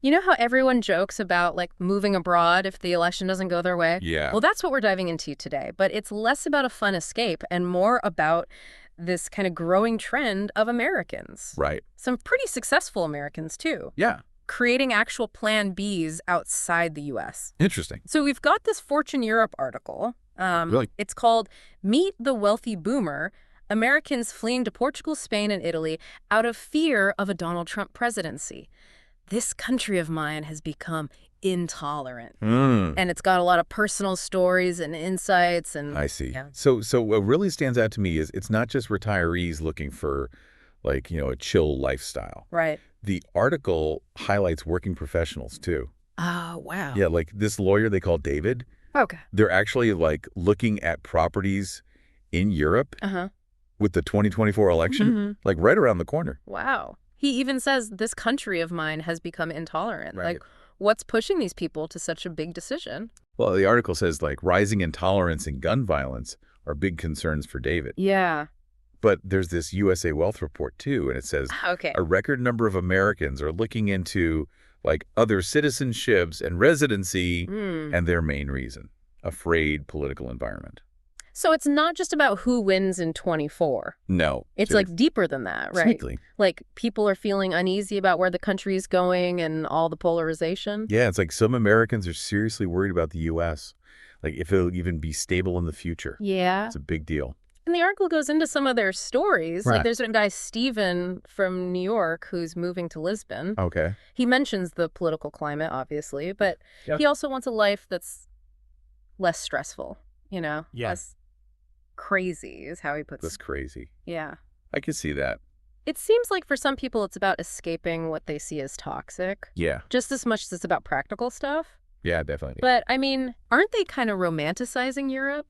You know how everyone jokes about, like, moving abroad if the election doesn't go their way? Yeah. Well, that's what we're diving into today, but it's less about a fun escape and more about this kind of growing trend of Americans. Right. Some pretty successful Americans, too, Yeah. creating actual Plan Bs outside the U.S. Interesting. So we've got this Fortune Europe article. Really? It's called Meet the Wealthy Boomer, Americans Fleeing to Portugal, Spain, and Italy Out of Fear of a Donald Trump Presidency. This country of mine has become intolerant. And it's got a lot of personal stories and insights. And I see. Yeah. So what really stands out to me is it's not just retirees looking for, like, a chill lifestyle. Right. The article highlights working professionals, too. Oh, wow. Yeah, like this lawyer they call David. Okay. They're actually, like, looking at properties in Europe with the 2024 election, like right around the corner. Wow. He even says this country of mine has become intolerant. Right. Like, what's pushing these people to such a big decision? Well, the article says, like, rising intolerance and gun violence are big concerns for David. Yeah. But there's this USA Wealth report, too, and it says Okay. a record number of Americans are looking into, like, other citizenships and residency, and their main reason, a frayed political environment. So it's not just about who wins in 24. No. It's like deeper than that, right? Sneakily. Like people are feeling uneasy about where the country is going and all the polarization. Yeah, it's like some Americans are seriously worried about the U.S., like if it'll even be stable in the future. Yeah. It's a big deal. And the article goes into some of their stories. Right. Like there's a guy, Steven, from New York, who's moving to Lisbon. Okay. He mentions the political climate, obviously, but Yeah. he also wants a life that's less stressful, less crazy is how he puts That's it. crazy. Yeah. I can see that. It seems like for some people it's about escaping what they see as toxic, Yeah. just as much as it's about practical stuff. Yeah, definitely. But, I mean, aren't they kind of romanticizing Europe?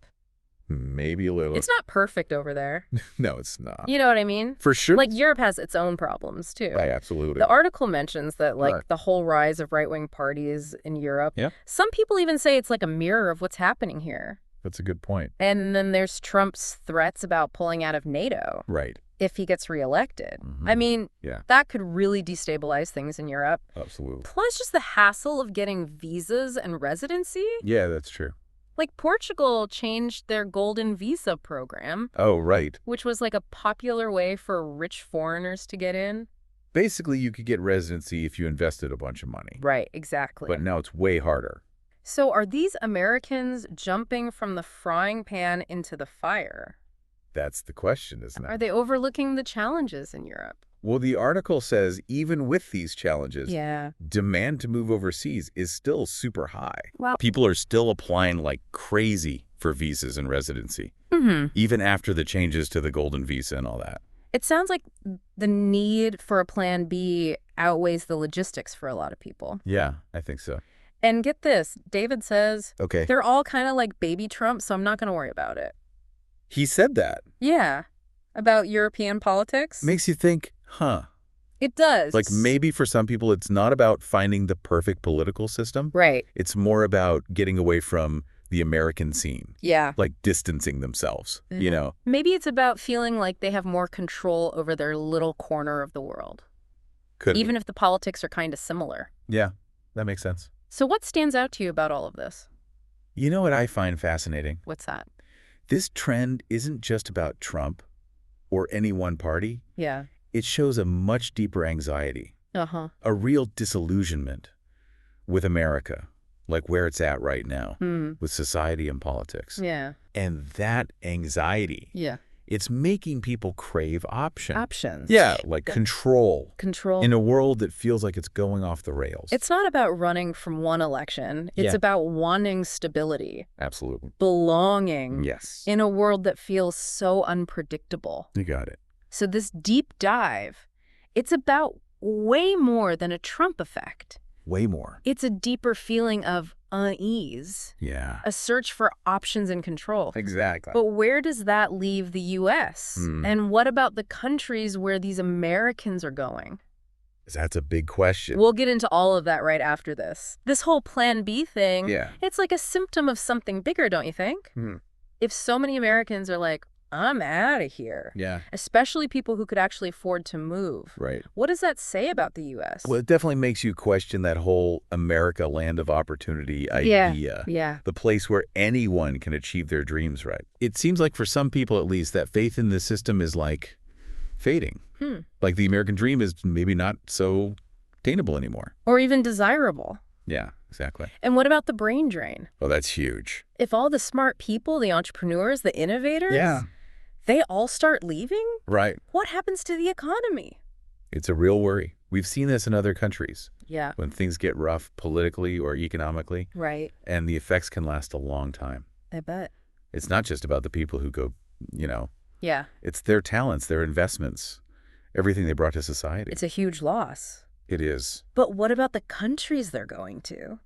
Maybe a little. It's not perfect over there. No, it's not. You know what I mean? For sure. Like, Europe has its own problems, too. Right, absolutely. The article mentions that, like, Right. the whole rise of right-wing parties in Europe. Yeah. Some people even say it's like a mirror of what's happening here. That's a good point. And then there's Trump's threats about pulling out of NATO Right. if he gets reelected. Mhm. I mean, Yeah. that could really destabilize things in Europe. Absolutely. Plus just the hassle of getting visas and residency. Yeah, that's true. Like Portugal changed their golden visa program, Oh, right. which was like a popular way for rich foreigners to get in. Basically, you could get residency if you invested a bunch of money. Right, exactly. But now it's way harder. So are these Americans jumping from the frying pan into the fire? That's the question, isn't Are it? they overlooking the challenges in Europe? Well, the article says even with these challenges, Yeah. demand to move overseas is still super high. Wow. People are still applying like crazy for visas and residency, even after the changes to the golden visa and all that. It sounds like the need for a plan B outweighs the logistics for a lot of people. Yeah, I think so. And get this, David says, Okay. they're all kind of like baby Trump, so I'm not going to worry about it. He said that. Yeah. About European politics? Makes you think, huh? It does. Like maybe for some people, it's not about finding the perfect political system. Right. It's more about getting away from the American scene, Yeah. like distancing themselves, you know? Maybe it's about feeling like they have more control over their little corner of the world, Could even if the politics are kind of similar. Yeah, that makes sense. So what stands out to you about all of this? You know what I find fascinating? What's that? This trend isn't just about Trump or any one party. Yeah. It shows a much deeper anxiety, Uh-huh. a real disillusionment with America, like where it's at right now, with society and politics. Yeah. And that anxiety, Yeah. it's making people crave option. Options. Yeah, like control Control. in a world that feels like it's going off the rails. It's not about running from one election. It's Yeah. about wanting stability, Absolutely. belonging Yes. in a world that feels so unpredictable. You got it. So this deep dive, it's about way more than a Trump effect. Way more. It's a deeper feeling of unease, Yeah. a search for options and control. Exactly. But where does that leave the U.S.? And what about the countries where these Americans are going? That's a big question. We'll get into all of that right after this. This whole Plan B thing, Yeah. it's like a symptom of something bigger, don't you think? If so many Americans are like, I'm out of here. Yeah. Especially people who could actually afford to move. Right. What does that say about the U.S.? Well, it definitely makes you question that whole America land of opportunity idea. Yeah. The place where anyone can achieve their dreams, right? It seems like for some people, at least, that faith in the system is like fading. Like the American dream is maybe not so attainable anymore. Or even desirable. Yeah, exactly. And what about the brain drain? Oh, that's huge. If all the smart people, the entrepreneurs, the innovators, they all start leaving, Right. what happens to the economy? It's a real worry. We've seen this in other countries Yeah. when things get rough politically or economically, Right. and the effects can last a long time. I bet. It's not just about the people who go, Yeah. it's their talents, their investments, everything they brought to society. It's a huge loss. It is. But what about the countries they're going to?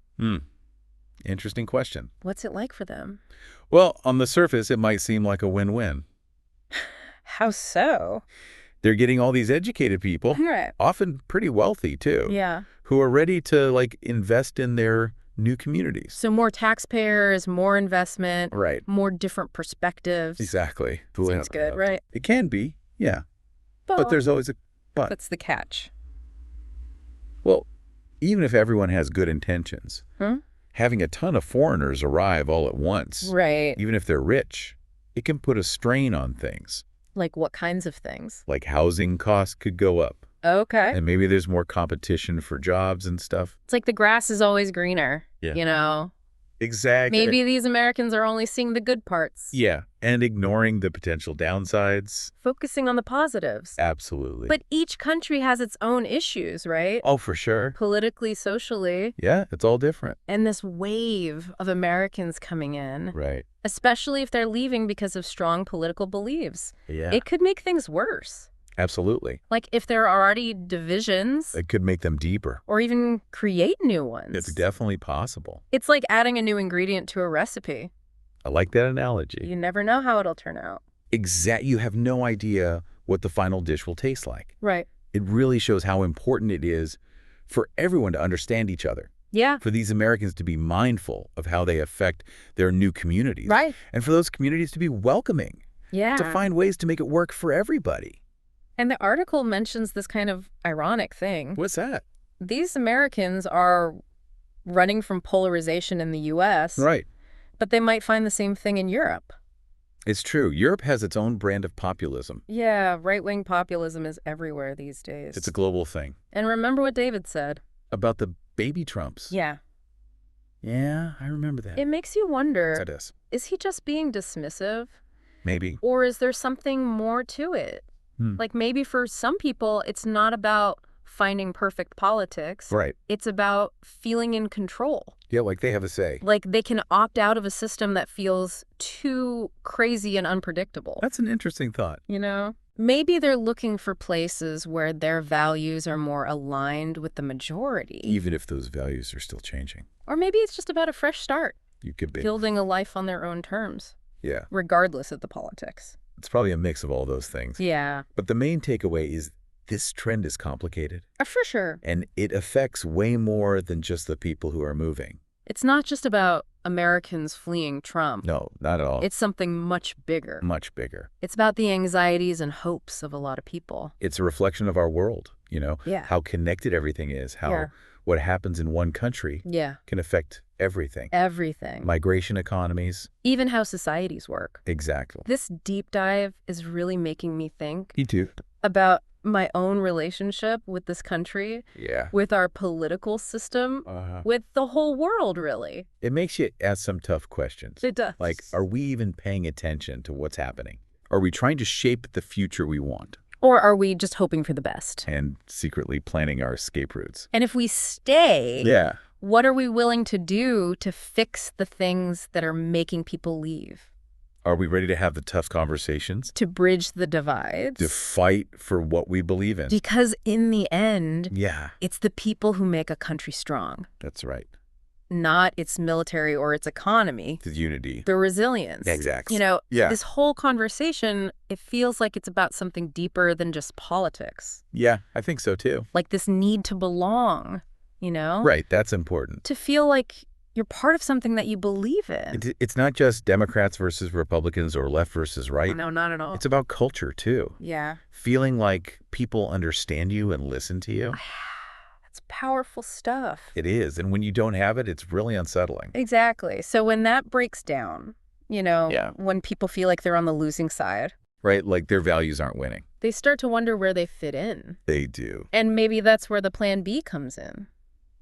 Interesting question. What's it like for them? Well, on the surface, it might seem like a win-win. How so? They're getting all these educated people, Right. often pretty wealthy too, Yeah. who are ready to invest in their new communities. So more taxpayers, more investment, Right. more different perspectives. Exactly. Seems good, right? It can be, yeah. But there's always a but. What's the catch? Well, even if everyone has good intentions, having a ton of foreigners arrive all at once, Right. even if they're rich, it can put a strain on things. Like what kinds of things? Like housing costs could go up, Okay. and maybe there's more competition for jobs and stuff. It's like the grass is always greener, Yeah. Exactly. Maybe these Americans are only seeing the good parts. Yeah, and ignoring the potential downsides. Focusing on the positives. Absolutely. But each country has its own issues, right? Oh, for sure. Politically, socially. Yeah, it's all different. And this wave of Americans coming in, Right. especially if they're leaving because of strong political beliefs, Yeah. it could make things worse. Absolutely. Like if there are already divisions, It could make them deeper. or even create new ones. It's definitely possible. It's like adding a new ingredient to a recipe. I like that analogy. You never know how it'll turn out. You have no idea what the final dish will taste like. Right. It really shows how important it is for everyone to understand each other. Yeah. For these Americans to be mindful of how they affect their new communities. Right. And for those communities to be welcoming. Yeah. To find ways to make it work for everybody. And the article mentions this kind of ironic thing. What's that? These Americans are running from polarization in the U.S., Right. but they might find the same thing in Europe. It's true. Europe has its own brand of populism. Yeah, right-wing populism is everywhere these days. It's a global thing. And remember what David said. About the baby Trumps. Yeah. Yeah, I remember that. It makes you wonder, That is. he just being dismissive? Maybe. Or is there something more to it? Like maybe for some people, it's not about finding perfect politics. Right. It's about feeling in control. Yeah, like they have a say. Like they can opt out of a system that feels too crazy and unpredictable. That's an interesting thought. You know? Maybe they're looking for places where their values are more aligned with the majority. Even if those values are still changing. Or maybe it's just about a fresh start. You could be. Building a life on their own terms. Yeah. Regardless of the politics. It's probably a mix of all those things. Yeah. But the main takeaway is this trend is complicated. For sure. And it affects way more than just the people who are moving. It's not just about Americans fleeing Trump. No, not at all. It's something much bigger. Much bigger. It's about the anxieties and hopes of a lot of people. It's a reflection of our world, Yeah. how connected everything is, how what happens in one country can affect everything. Everything. Migration economies. Even how societies work. Exactly. This deep dive is really making me think Me too. about my own relationship with this country, Yeah. with our political system, with the whole world, really. It makes you ask some tough questions. It does. Like, are we even paying attention to what's happening? Are we trying to shape the future we want? Or are we just hoping for the best? And secretly planning our escape routes? And if we stay, Yeah. what are we willing to do to fix the things that are making people leave? Are we ready to have the tough conversations? To bridge the divides? To fight for what we believe in? Because in the end, Yeah. it's the people who make a country strong. That's right. Not its military or its economy. The unity. The resilience. Exactly. Yeah. This whole conversation, it feels like it's about something deeper than just politics. Yeah, I think so too. Like this need to belong, Right, that's important. To feel like you're part of something that you believe in. It's not just Democrats versus Republicans or left versus right. No, not at all. It's about culture, too. Yeah. Feeling like people understand you and listen to you. That's powerful stuff. It is. And when you don't have it, it's really unsettling. Exactly. So when that breaks down, Yeah. when people feel like they're on the losing side, Right? Like their values aren't winning. they start to wonder where they fit in. They do. And maybe that's where the plan B comes in.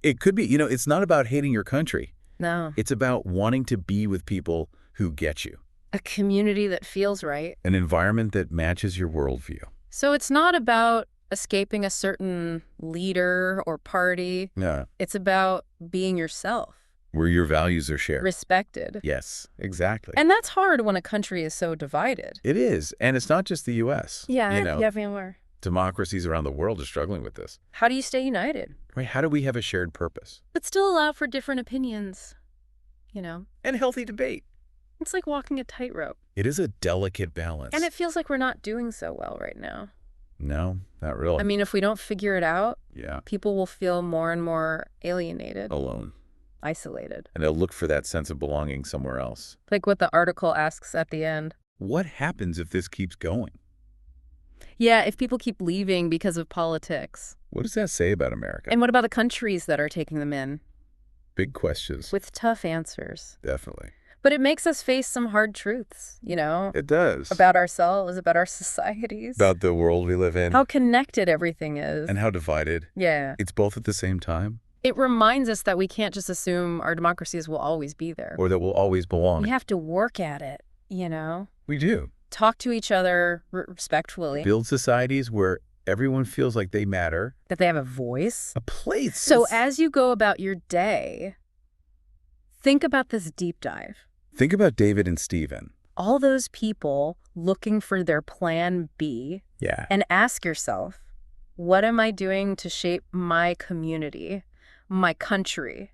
It could be, it's not about hating your country. No. It's about wanting to be with people who get you. A community that feels right. An environment that matches your worldview. So it's not about escaping a certain leader or party. Yeah. It's about being yourself. Where your values are shared. Respected. Yes, exactly. And that's hard when a country is so divided. It is. And it's not just the U.S. Yeah, everywhere. Democracies around the world are struggling with this. How do you stay united? Right? How do we have a shared purpose? But still allow for different opinions, And healthy debate. It's like walking a tightrope. It is a delicate balance. And it feels like we're not doing so well right now. No, not really. I mean, if we don't figure it out, yeah. people will feel more and more alienated, Alone. isolated. And they'll look for that sense of belonging somewhere else. Like what the article asks at the end. What happens if this keeps going? Yeah, if people keep leaving because of politics. What does that say about America? And what about the countries that are taking them in? Big questions. With tough answers. Definitely. But it makes us face some hard truths, It does. about ourselves, about our societies. About the world we live in. How connected everything is. And how divided. Yeah. It's both at the same time. It reminds us that we can't just assume our democracies will always be there. Or that we'll always belong. We have to work at it, We do. Talk to each other respectfully. Build societies where everyone feels like they matter. That they have a voice. A place. So as you go about your day, think about this deep dive. Think about David and Stephen. All those people looking for their plan B. Yeah. And ask yourself, what am I doing to shape my community, my country,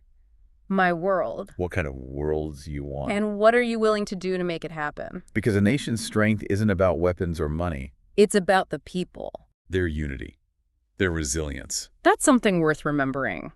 my world? What kind of worlds you want. And what are you willing to do to make it happen? Because a nation's strength isn't about weapons or money. It's about the people. Their unity. Their resilience. That's something worth remembering.